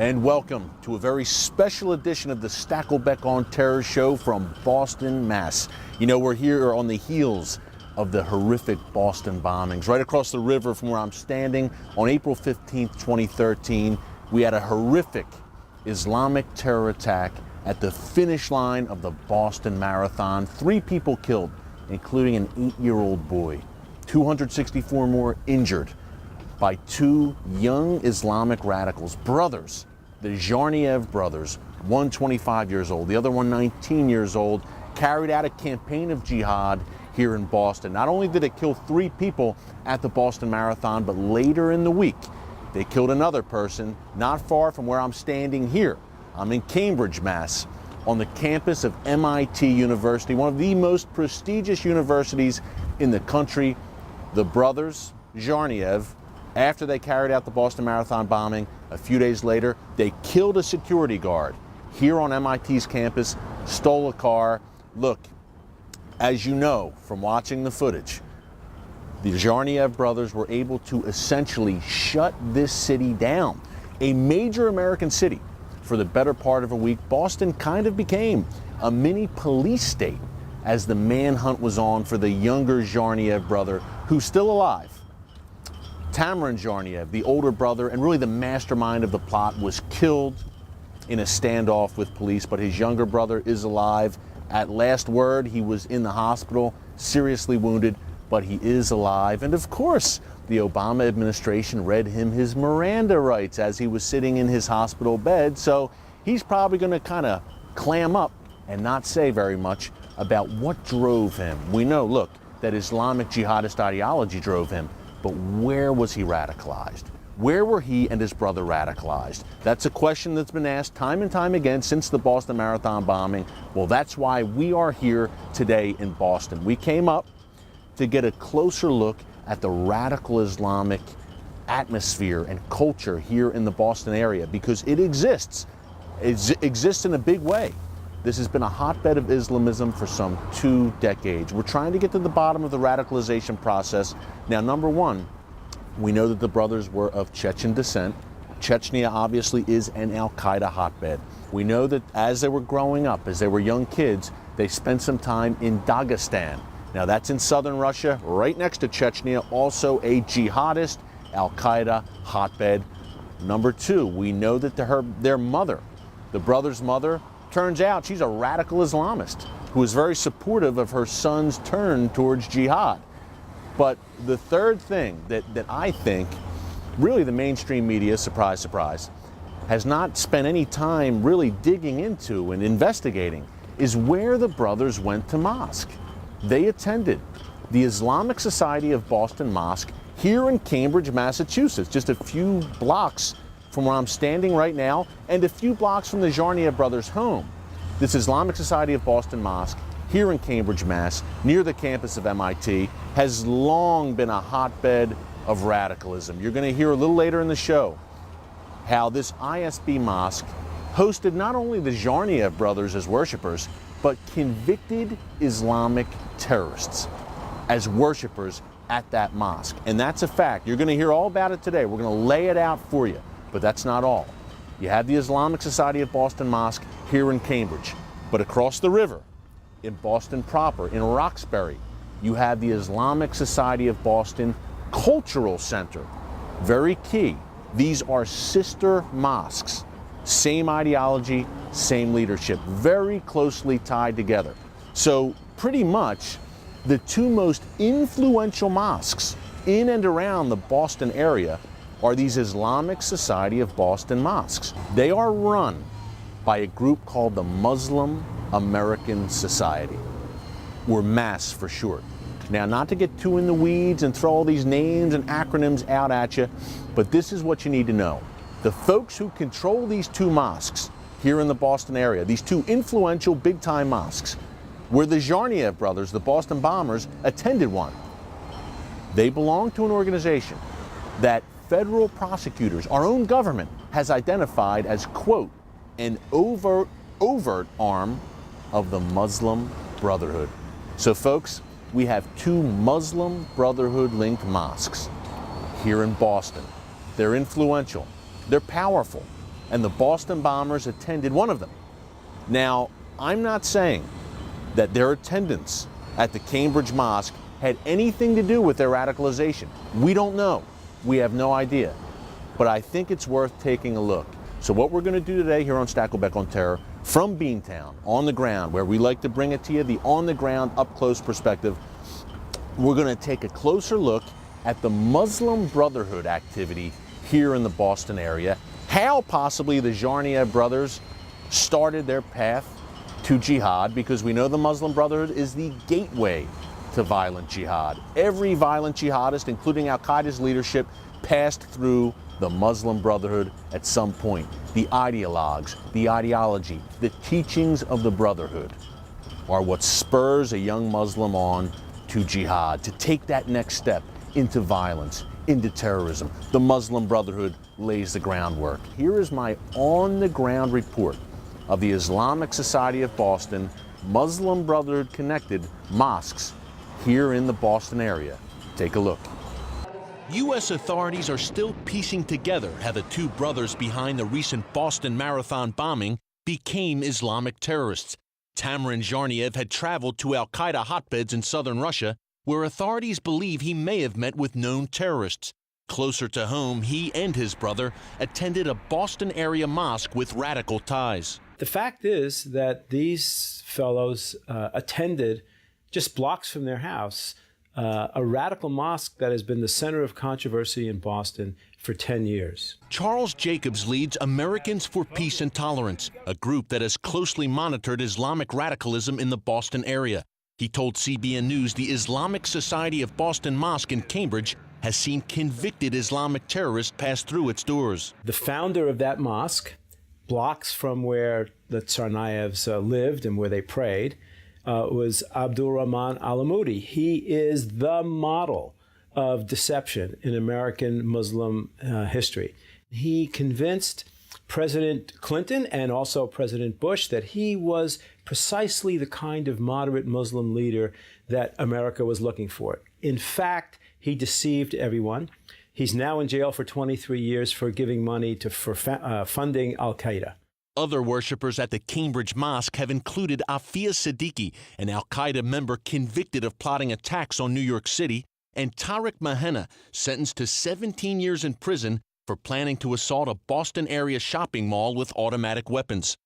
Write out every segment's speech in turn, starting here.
And welcome to a very special edition of the Stakelbeck on Terror show from Boston, Mass. You know, we're here on the heels of the horrific Boston bombings. Right across the river from where I'm standing on April 15th, 2013, we had a horrific Islamic terror attack at the finish line of the Boston Marathon. 3 people killed, including an 8-year-old boy. 264 more injured by 2 young Islamic radicals, brothers, the Tsarnaev brothers, one 25 years old, the other one 19 years old, carried out a campaign of jihad here in Boston. Not only did it kill 3 people at the Boston Marathon, but later in the week, they killed another person not far from where I'm standing here. I'm in Cambridge, Mass, on the campus of MIT University, one of the most prestigious universities in the country. The brothers Tsarnaev, after they carried out the Boston Marathon bombing, a few days later, they killed a security guard here on MIT's campus, stole a car. Look, as you know from watching the footage, the Tsarnaev brothers were able to essentially shut this city down. A major American city. For the better part of a week, Boston kind of became a mini police state as the manhunt was on for the younger Tsarnaev brother, who's still alive. Tamerlan Tsarnaev, the older brother and really the mastermind of the plot, was killed in a standoff with police, but his younger brother is alive. At last word, he was in the hospital, seriously wounded, but he is alive. And of course, the Obama administration read him his Miranda rights as he was sitting in his hospital bed, so he's probably going to kind of clam up and not say very much about what drove him. We know, look, that Islamic jihadist ideology drove him. But where was he radicalized? Where were he and his brother radicalized? That's a question that's been asked time and time again since the Boston Marathon bombing. Well, that's why we are here today in Boston. We came up to get a closer look at the radical Islamic atmosphere and culture here in the Boston area, because it exists. It exists in a big way. This has been a hotbed of Islamism for some 2 decades. We're trying to get to the bottom of the radicalization process. Now, number one, we know that the brothers were of Chechen descent. Chechnya obviously is an Al-Qaeda hotbed. We know that as they were growing up, as they were young kids, they spent some time in Dagestan. Now, that's in southern Russia, right next to Chechnya, also a jihadist Al-Qaeda hotbed. Number 2, we know that their mother, the brothers' mother, turns out she's a radical Islamist who is very supportive of her son's turn towards jihad. But the third thing that I think really the mainstream media, surprise, surprise, has not spent any time really digging into and investigating is where the brothers went to mosque. They attended the Islamic Society of Boston Mosque here in Cambridge, Massachusetts, just a few blocks from where I'm standing right now, and a few blocks from the Tsarnaev brothers' home. This Islamic Society of Boston Mosque, here in Cambridge, Mass, near the campus of MIT, has long been a hotbed of radicalism. You're going to hear a little later in the show how this ISB mosque hosted not only the Tsarnaev brothers as worshipers, but convicted Islamic terrorists as worshipers at that mosque. And that's a fact. You're going to hear all about it today. We're going to lay it out for you. But that's not all. You have the Islamic Society of Boston Mosque here in Cambridge. But across the river, in Boston proper, in Roxbury, you have the Islamic Society of Boston Cultural Center. Very key. These are sister mosques. Same ideology, same leadership, very closely tied together. So pretty much the 2 most influential mosques in and around the Boston area are these Islamic Society of Boston mosques. They are run by a group called the Muslim American Society, or MAS for short. Now, not to get too in the weeds and throw all these names and acronyms out at you, but this is what you need to know. The folks who control these 2 mosques here in the Boston area, these 2 influential big-time mosques, where the Tsarnaev brothers, the Boston bombers, attended one. They belong to an organization that federal prosecutors, our own government, has identified as, quote, an overt arm of the Muslim Brotherhood. So folks, we have 2 Muslim Brotherhood linked mosques here in Boston. They're influential, they're powerful, and the Boston bombers attended one of them. Now, I'm not saying that their attendance at the Cambridge Mosque had anything to do with their radicalization. We don't know. We have no idea. But I think it's worth taking a look. So what we're going to do today here on Stakelbeck on Terror, from Beantown, on the ground, where we like to bring it to you, the on-the-ground, up-close perspective, we're going to take a closer look at the Muslim Brotherhood activity here in the Boston area, how possibly the Jarnia brothers started their path to jihad, because we know the Muslim Brotherhood is the gateway to violent jihad. Every violent jihadist, including Al-Qaeda's leadership, passed through the Muslim Brotherhood at some point. The ideologues, the ideology, the teachings of the Brotherhood are what spurs a young Muslim on to jihad, to take that next step into violence, into terrorism. The Muslim Brotherhood lays the groundwork. Here is my on-the-ground report of the Islamic Society of Boston, Muslim Brotherhood connected mosques here in the Boston area. Take a look. U.S. authorities are still piecing together how the two brothers behind the recent Boston Marathon bombing became Islamic terrorists. Tamerlan Tsarnaev had traveled to al-Qaeda hotbeds in southern Russia, where authorities believe he may have met with known terrorists. Closer to home, he and his brother attended a Boston area mosque with radical ties. The fact is that these fellows attended, just blocks from their house, a radical mosque that has been the center of controversy in Boston for 10 years. Charles Jacobs leads Americans for Peace and Tolerance, a group that has closely monitored Islamic radicalism in the Boston area. He told CBN News the Islamic Society of Boston Mosque in Cambridge has seen convicted Islamic terrorists pass through its doors. The founder of that mosque, blocks from where the Tsarnaevs lived and where they prayed, was Abdul Rahman al-Amoudi. He is the model of deception in American Muslim history. He convinced President Clinton and also President Bush that he was precisely the kind of moderate Muslim leader that America was looking for. In fact, he deceived everyone. He's now in jail for 23 years for giving money for funding al-Qaeda. Other worshippers at the Cambridge Mosque have included Afia Siddiqui, an al-Qaeda member convicted of plotting attacks on New York City, and Tariq Mahena, sentenced to 17 years in prison for planning to assault a Boston area shopping mall with automatic weapons.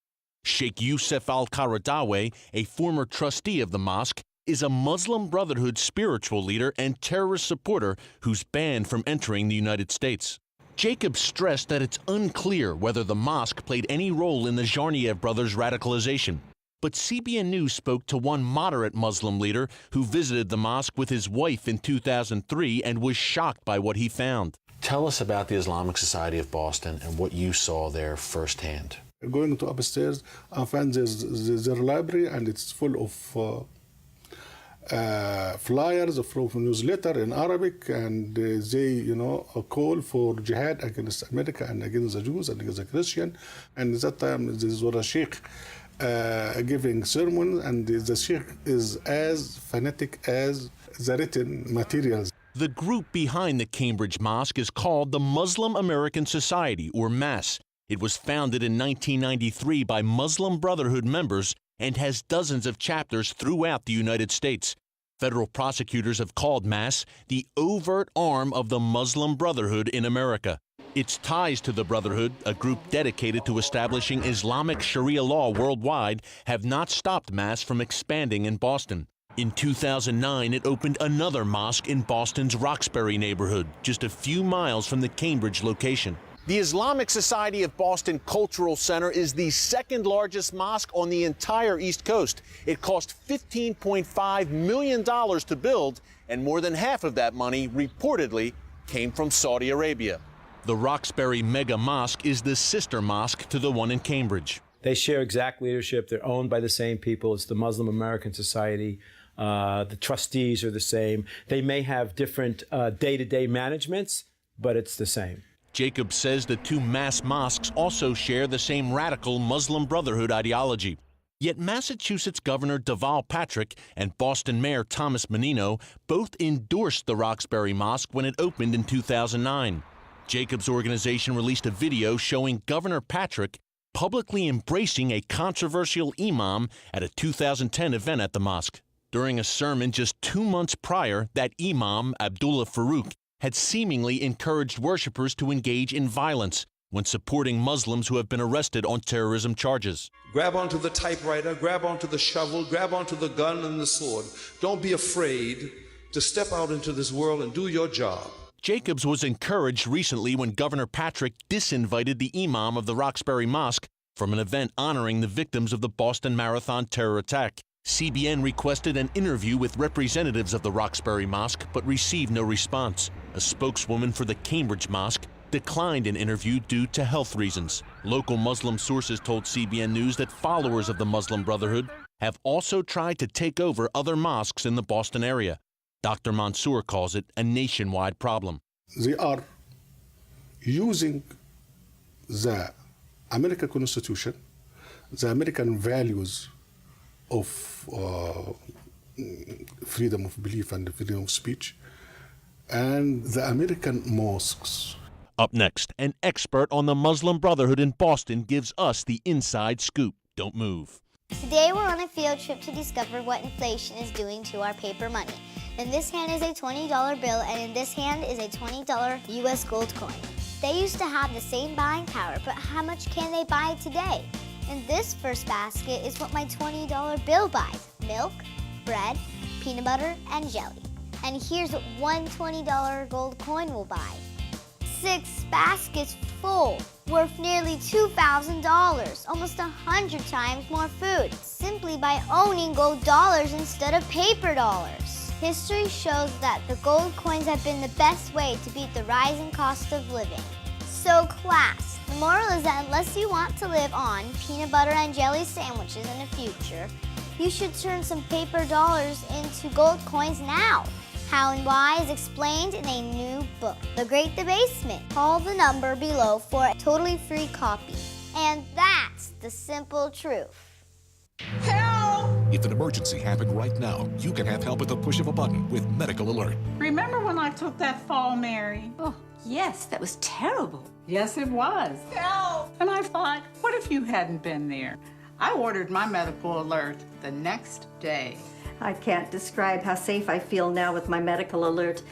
Sheikh Youssef al-Qaradawi, a former trustee of the mosque, is a Muslim Brotherhood spiritual leader and terrorist supporter who's banned from entering the United States. Jacobs stressed that it's unclear whether the mosque played any role in the Tsarnaev brothers' radicalization. But CBN News spoke to one moderate Muslim leader who visited the mosque with his wife in 2003 and was shocked by what he found. Tell us about the Islamic Society of Boston and what you saw there firsthand. Going to upstairs, I found their library, and it's full of flyers from newsletter in Arabic, and they, a call for jihad against America and against the Jews and against the Christian. And at that time, there was a sheikh giving sermon, and the sheikh is as fanatic as the written materials. The group behind the Cambridge Mosque is called the Muslim American Society, or MAS. It was founded in 1993 by Muslim Brotherhood members and has dozens of chapters throughout the United States. Federal prosecutors have called MAS the overt arm of the Muslim Brotherhood in America. Its ties to the Brotherhood, a group dedicated to establishing Islamic Sharia law worldwide, have not stopped MAS from expanding in Boston. In 2009, it opened another mosque in Boston's Roxbury neighborhood, just a few miles from the Cambridge location. The Islamic Society of Boston Cultural Center is the second largest mosque on the entire East Coast. It cost $15.5 million to build, and more than half of that money reportedly came from Saudi Arabia. The Roxbury Mega Mosque is the sister mosque to the one in Cambridge. They share exact leadership. They're owned by the same people. It's the Muslim American Society. The trustees are the same. They may have different day-to-day managements, but it's the same. Jacobs says the two mass mosques also share the same radical Muslim Brotherhood ideology. Yet Massachusetts Governor Deval Patrick and Boston Mayor Thomas Menino both endorsed the Roxbury Mosque when it opened in 2009. Jacobs' organization released a video showing Governor Patrick publicly embracing a controversial imam at a 2010 event at the mosque. During a sermon just 2 months prior, that imam, Abdullah Farouk, had seemingly encouraged worshippers to engage in violence when supporting Muslims who have been arrested on terrorism charges. Grab onto the typewriter, grab onto the shovel, grab onto the gun and the sword. Don't be afraid to step out into this world and do your job. Jacobs was encouraged recently when Governor Patrick disinvited the imam of the Roxbury Mosque from an event honoring the victims of the Boston Marathon terror attack. CBN requested an interview with representatives of the Roxbury Mosque but received no response. A spokeswoman for the Cambridge Mosque declined an interview due to health reasons. Local Muslim sources told CBN News that followers of the Muslim Brotherhood have also tried to take over other mosques in the Boston area. Dr. Mansour calls it a nationwide problem. They are using the American Constitution, the American values of freedom of belief and freedom of speech, and the American mosques. Up next, an expert on the Muslim Brotherhood in Boston gives us the inside scoop. Don't move. Today we're on a field trip to discover what inflation is doing to our paper money. In this hand is a $20 bill, and in this hand is a $20 US gold coin. They used to have the same buying power, but how much can they buy today? In this first basket is what my $20 bill buys: milk, bread, peanut butter, and jelly. And here's what one $20 gold coin will buy: 6 baskets full, worth nearly $2,000, almost 100 times more food, simply by owning gold dollars instead of paper dollars. History shows that the gold coins have been the best way to beat the rising cost of living. So class, the moral is that unless you want to live on peanut butter and jelly sandwiches in the future, you should turn some paper dollars into gold coins now. How and why is explained in a new book, The Great Debasement. Call the number below for a totally free copy. And that's the simple truth. Help! If an emergency happened right now, you can have help at the push of a button with Medical Alert. Remember when I took that fall, Mary? Oh, yes, that was terrible. Yes, it was. Help! And I thought, what if you hadn't been there? I ordered my Medical Alert the next day. I can't describe how safe I feel now with my Medical Alert.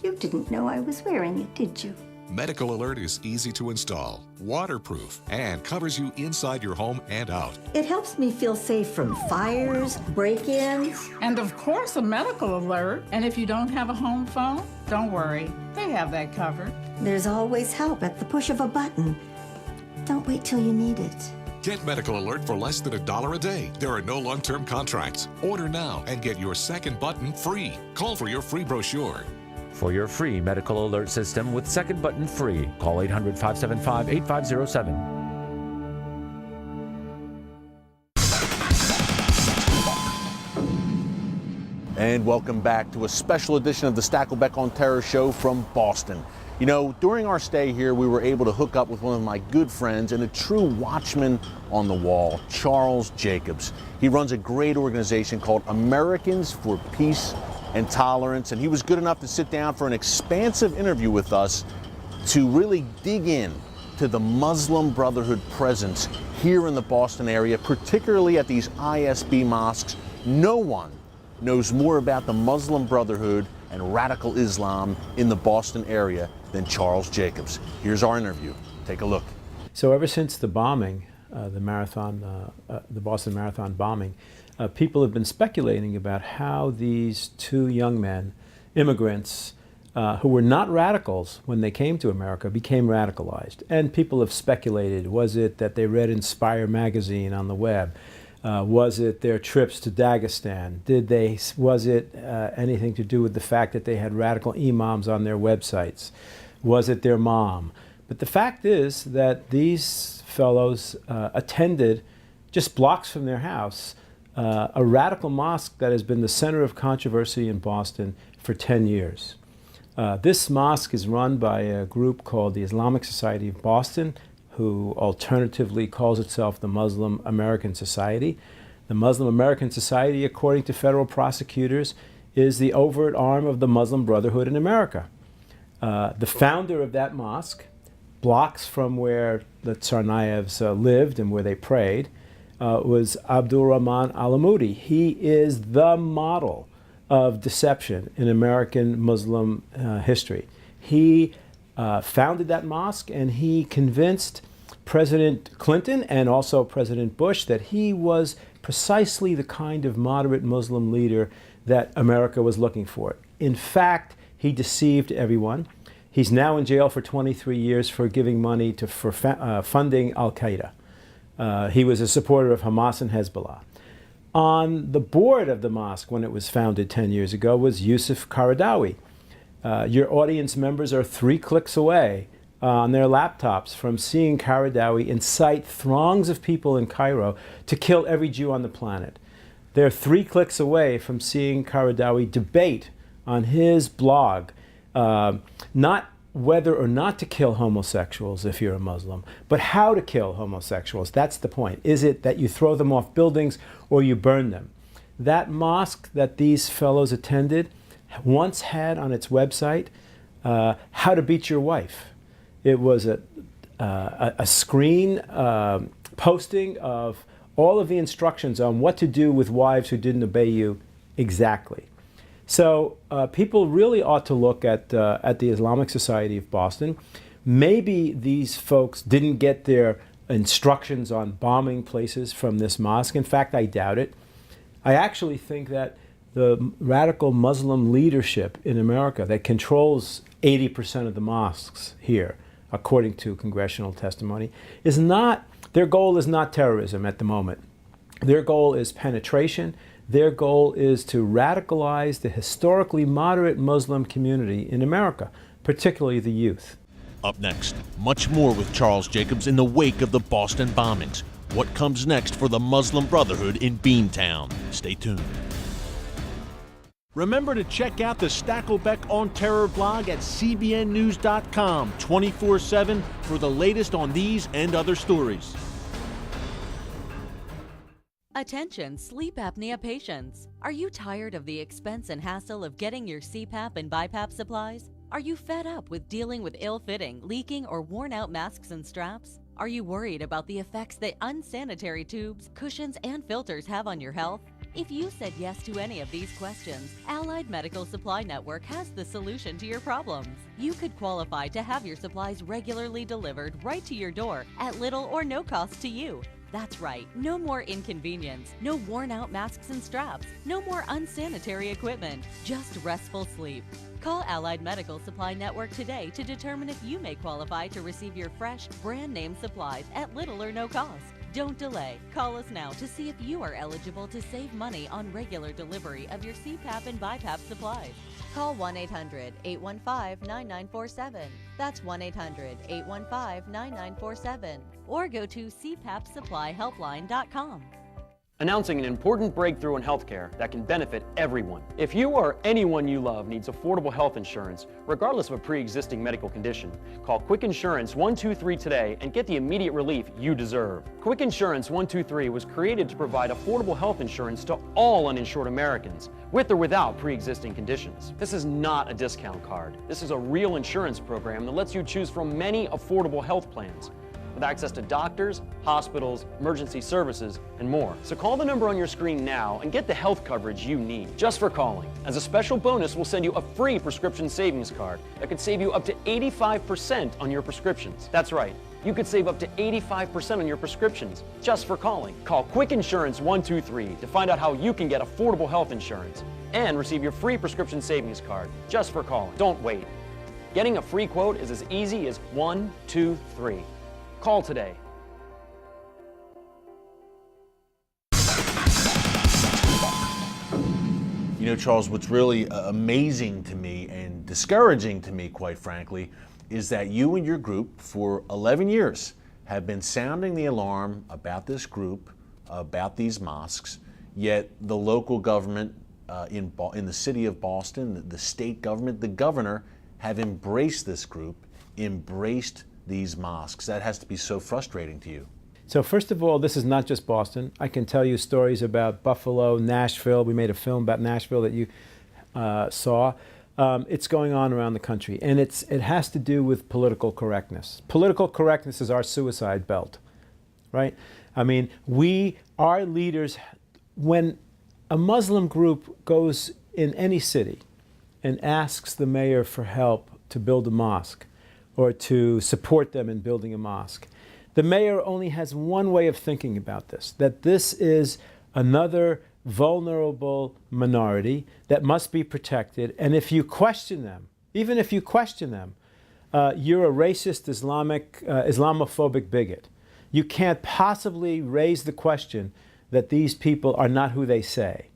You didn't know I was wearing it, did you? Medical Alert is easy to install, waterproof, and covers you inside your home and out. It helps me feel safe from fires, break-ins. And of course, a Medical Alert. And if you don't have a home phone, don't worry. They have that covered. There's always help at the push of a button. Don't wait till you need it. Get Medical Alert for less than $1 a day. There are no long-term contracts. Order now and get your second button free. Call for your free brochure. For your free Medical Alert system with second button free, call 800-575-8507. And welcome back to a special edition of the Stakelbeck on Terror show from Boston. You know, during our stay here, we were able to hook up with one of my good friends and a true watchman on the wall, Charles Jacobs. He runs a great organization called Americans for Peace and Tolerance, and he was good enough to sit down for an expansive interview with us to really dig in to the Muslim Brotherhood presence here in the Boston area, particularly at these ISB mosques. No one knows more about the Muslim Brotherhood and radical Islam in the Boston area than Charles Jacobs. Here's our interview. Take a look. So ever since the bombing, the Boston Marathon bombing, people have been speculating about how these 2 young men, immigrants, who were not radicals when they came to America, became radicalized. And people have speculated, was it that they read Inspire magazine on the web? Was it their trips to Dagestan? Was it anything to do with the fact that they had radical imams on their websites? Was it their mom? But the fact is that these fellows attended, just blocks from their house, a radical mosque that has been the center of controversy in Boston for 10 years. This mosque is run by a group called the Islamic Society of Boston, who alternatively calls itself the Muslim American Society. The Muslim American Society, according to federal prosecutors, is the overt arm of the Muslim Brotherhood in America. The founder of that mosque, blocks from where the Tsarnaevs lived and where they prayed, was Abdul Rahman Alamudi. He is the model of deception in American Muslim history. He founded that mosque, and he convinced President Clinton and also President Bush that he was precisely the kind of moderate Muslim leader that America was looking for. In fact, he deceived everyone. He's now in jail for 23 years for giving money for funding Al-Qaeda. He was a supporter of Hamas and Hezbollah. On the board of the mosque when it was founded 10 years ago was Yusuf Qaradawi. Your audience members are 3 clicks away on their laptops from seeing Qaradawi incite throngs of people in Cairo to kill every Jew on the planet. They're 3 clicks away from seeing Qaradawi debate on his blog not whether or not to kill homosexuals if you're a Muslim, but how to kill homosexuals. That's the point. Is it that you throw them off buildings or you burn them? That mosque that these fellows attended once had on its website how to beat your wife. It was a screen posting of all of the instructions on what to do with wives who didn't obey you exactly. So people really ought to look at the Islamic Society of Boston. Maybe these folks didn't get their instructions on bombing places from this mosque. In fact, I doubt it. I actually think that the radical Muslim leadership in America that controls 80% of the mosques here, according to congressional testimony, their goal is not terrorism at the moment. Their goal is penetration. Their goal is to radicalize the historically moderate Muslim community in America, particularly the youth. Up next, much more with Charles Jacobs in the wake of the Boston bombings. What comes next for the Muslim Brotherhood in Beantown? Stay tuned. Remember to check out the Stakelbeck on Terror blog at cbnnews.com 24/7 for the latest on these and other stories. Attention sleep apnea patients. Are you tired of the expense and hassle of getting your CPAP and BiPAP supplies? Are you fed up with dealing with ill-fitting, leaking, or worn-out masks and straps? Are you worried about the effects that unsanitary tubes, cushions, and filters have on your health? If you said yes to any of these questions, Allied Medical Supply Network has the solution to your problems. You could qualify to have your supplies regularly delivered right to your door at little or no cost to you. That's right, no more inconvenience, no worn-out masks and straps, no more unsanitary equipment, just restful sleep. Call Allied Medical Supply Network today to determine if you may qualify to receive your fresh, brand-name supplies at little or no cost. Don't delay. Call us now to see if you are eligible to save money on regular delivery of your CPAP and BiPAP supplies. Call 1-800-815-9947. That's 1-800-815-9947. Or go to cpapsupplyhelpline.com. Announcing an important breakthrough in healthcare that can benefit everyone. If you or anyone you love needs affordable health insurance, regardless of a pre-existing medical condition, call Quick Insurance 123 today and get the immediate relief you deserve. Quick Insurance 123 was created to provide affordable health insurance to all uninsured Americans, with or without pre-existing conditions. This is not a discount card. This is a real insurance program that lets you choose from many affordable health plans, with access to doctors, hospitals, emergency services, and more. So call the number on your screen now and get the health coverage you need just for calling. As a special bonus, we'll send you a free prescription savings card that could save you up to 85% on your prescriptions. That's right, you could save up to 85% on your prescriptions just for calling. Call Quick Insurance 123 to find out how you can get affordable health insurance and receive your free prescription savings card just for calling. Don't wait. Getting a free quote is as easy as 1, 2, 3. Call today. You know, Charles, what's really amazing to me and discouraging to me, quite frankly, is that you and your group for 11 years have been sounding the alarm about this group, about these mosques, yet the local government in the city of Boston, the state government, the governor have embraced this group, embraced these mosques. That has to be so frustrating to you. So first of all, this is not just Boston. I can tell you stories about Buffalo, Nashville. We made a film about Nashville that you saw. It's going on around the country, and it has to do with political correctness. Political correctness is our suicide belt, right? I mean, our leaders, when a Muslim group goes in any city and asks the mayor for help to build a mosque or to support them in building a mosque, the mayor only has one way of thinking about this, that this is another vulnerable minority that must be protected. And if you question them, even if you question them, you're a racist Islamophobic bigot. You can't possibly raise the question that these people are not who they say.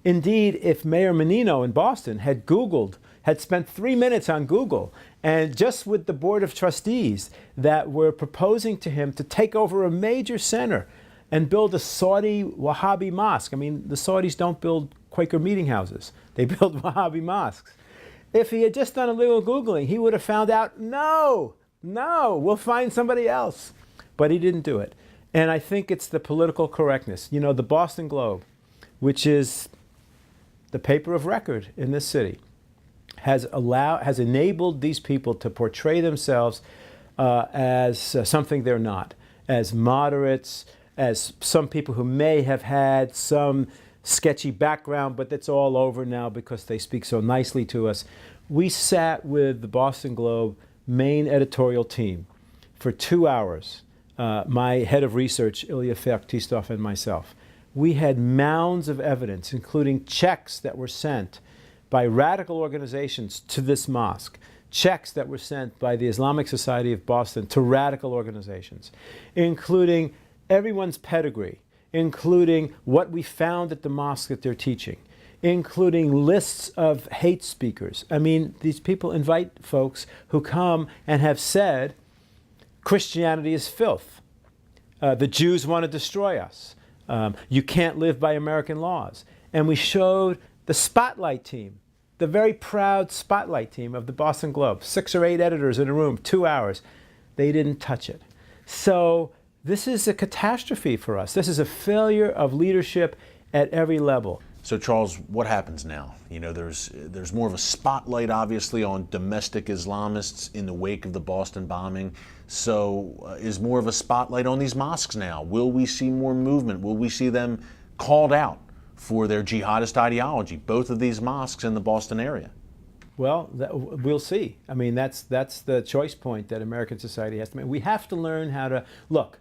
Indeed, if Mayor Menino in Boston had spent 3 minutes on Google, and just with the Board of Trustees that were proposing to him to take over a major center and build a Saudi Wahhabi mosque. I mean, the Saudis don't build Quaker meeting houses. They build Wahhabi mosques. If he had just done a little Googling, he would have found out, no, we'll find somebody else. But he didn't do it. And I think it's the political correctness. You know, the Boston Globe, which is the paper of record in this city, has enabled these people to portray themselves as something they're not, as moderates, as some people who may have had some sketchy background, but that's all over now because they speak so nicely to us. We sat with the Boston Globe main editorial team for 2 hours, my head of research, Ilya Feoktistov, and myself. We had mounds of evidence, including checks that were sent by radical organizations to this mosque, checks that were sent by the Islamic Society of Boston to radical organizations, including everyone's pedigree, including what we found at the mosque that they're teaching, including lists of hate speakers. I mean, these people invite folks who come and have said, Christianity is filth. The Jews want to destroy us. You can't live by American laws. And we showed the Spotlight team, the very proud Spotlight team of the Boston Globe, 6 or 8 editors in a room, 2 hours. They didn't touch it. So this is a catastrophe for us. This is a failure of leadership at every level. So Charles, what happens now? You know, there's more of a spotlight, obviously, on domestic Islamists in the wake of the Boston bombing. So is more of a spotlight on these mosques now? Will we see more movement? Will we see them called out for their jihadist ideology, both of these mosques in the Boston area? Well, we'll see. I mean, that's the choice point that American society has to make. We have to learn how to, look,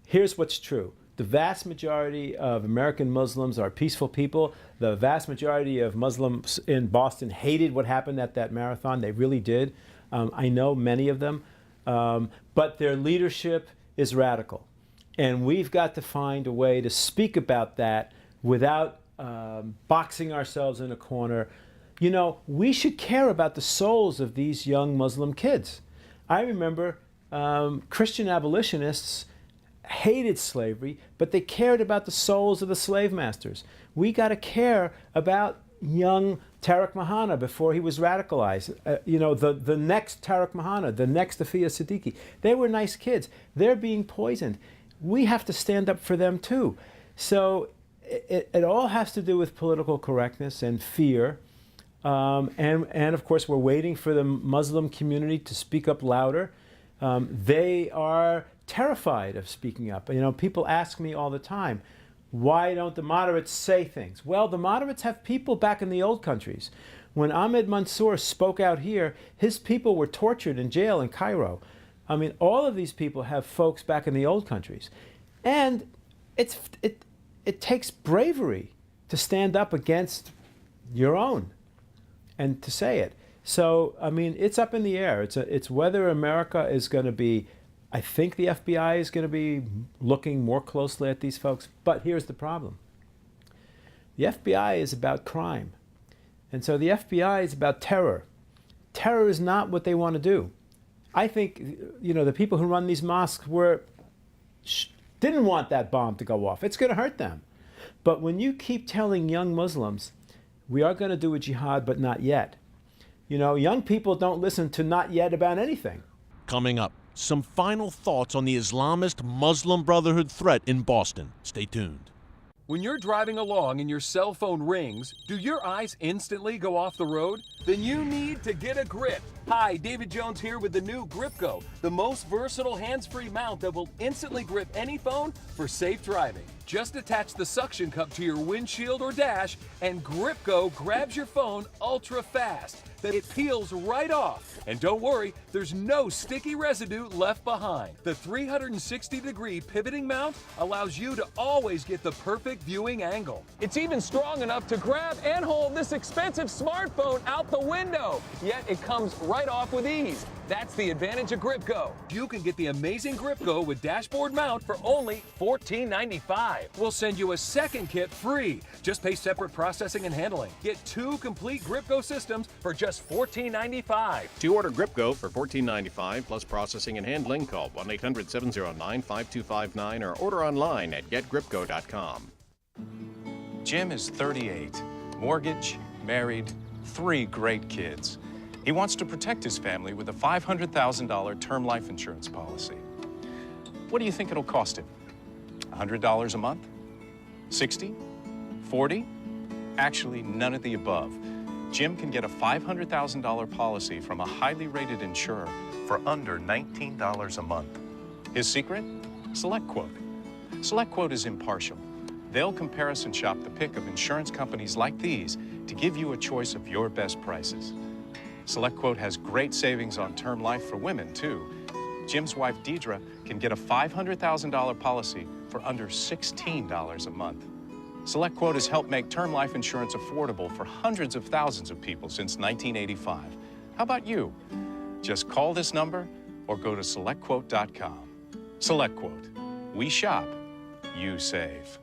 here's what's true. The vast majority of American Muslims are peaceful people. The vast majority of Muslims in Boston hated what happened at that marathon. They really did. I know many of them. But their leadership is radical. And we've got to find a way to speak about that without boxing ourselves in a corner. You know, we should care about the souls of these young Muslim kids. I remember Christian abolitionists hated slavery, but they cared about the souls of the slave masters. We got to care about young Tariq Mahana before he was radicalized. You know, the next Tariq Mahana, the next Afia Siddiqui. They were nice kids. They're being poisoned. We have to stand up for them too. So it all has to do with political correctness and fear. And of course, we're waiting for the Muslim community to speak up louder. They are terrified of speaking up. You know, people ask me all the time, why don't the moderates say things? Well, the moderates have people back in the old countries. When Ahmed Mansour spoke out here, his people were tortured in jail in Cairo. I mean, all of these people have folks back in the old countries. And it takes bravery to stand up against your own and to say it. So, I mean, it's up in the air. It's whether America is going to be, I think the FBI is going to be looking more closely at these folks. But here's the problem. The FBI is about crime. And so the FBI is about terror. Terror is not what they want to do. I think, you know, the people who run these mosques didn't want that bomb to go off. It's going to hurt them. But when you keep telling young Muslims, we are going to do a jihad, but not yet. You know, young people don't listen to not yet about anything. Coming up, some final thoughts on the Islamist Muslim Brotherhood threat in Boston. Stay tuned. When you're driving along and your cell phone rings, do your eyes instantly go off the road? Then you need to get a grip. Hi, David Jones here with the new GripGo, the most versatile hands-free mount that will instantly grip any phone for safe driving. Just attach the suction cup to your windshield or dash, and GripGo grabs your phone ultra fast. Then it peels right off. And don't worry, there's no sticky residue left behind. The 360-degree pivoting mount allows you to always get the perfect viewing angle. It's even strong enough to grab and hold this expensive smartphone out the window, yet it comes right off with ease. That's the advantage of GripGo. You can get the amazing GripGo with dashboard mount for only $14.95. We'll send you a second kit free. Just pay separate processing and handling. Get 2 complete GripGo systems for just $14.95. To order GripGo for $14.95 plus processing and handling, call 1-800-709-5259 or order online at getgripgo.com. Jim is 38, mortgage, married, 3 great kids. He wants to protect his family with a $500,000 term life insurance policy. What do you think it'll cost him? $100 a month? 60? 40? Actually, none of the above. Jim can get a $500,000 policy from a highly rated insurer for under $19 a month. His secret? SelectQuote. SelectQuote is impartial. They'll comparison shop the pick of insurance companies like these to give you a choice of your best prices. SelectQuote has great savings on term life for women, too. Jim's wife, Deidre, can get a $500,000 policy for under $16 a month. SelectQuote has helped make term life insurance affordable for hundreds of thousands of people since 1985. How about you? Just call this number or go to SelectQuote.com. SelectQuote. We shop, you save.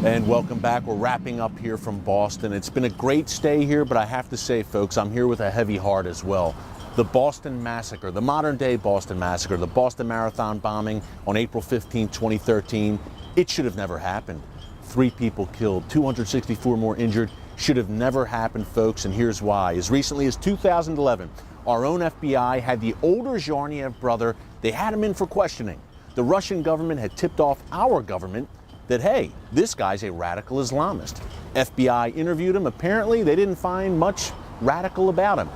And welcome back. We're wrapping up here from Boston. It's been a great stay here, but I have to say, folks, I'm here with a heavy heart as well. The Boston Massacre, the modern-day Boston Massacre, the Boston Marathon bombing on April 15, 2013, it should have never happened. 3 people killed, 264 more injured. Should have never happened, folks, and here's why. As recently as 2011, our own FBI had the older Zharniev brother, they had him in for questioning. The Russian government had tipped off our government that, hey, this guy's a radical Islamist. FBI interviewed him. Apparently, they didn't find much radical about him.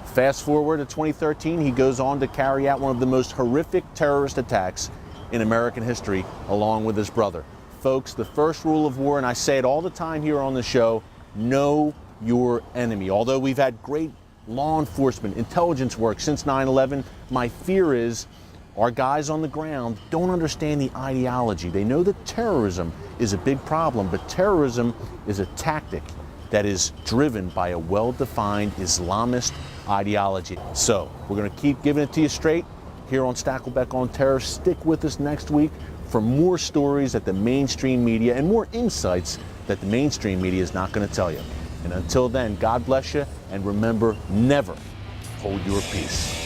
Fast forward to 2013, he goes on to carry out one of the most horrific terrorist attacks in American history, along with his brother. Folks, the first rule of war, and I say it all the time here on the show, know your enemy. Although we've had great law enforcement, intelligence work since 9/11, my fear is our guys on the ground don't understand the ideology. They know that terrorism is a big problem, but terrorism is a tactic that is driven by a well-defined Islamist ideology. So we're going to keep giving it to you straight here on Stakelbeck on Terror. Stick with us next week for more stories that the mainstream media and more insights that the mainstream media is not going to tell you. And until then, God bless you, and remember, never hold your peace.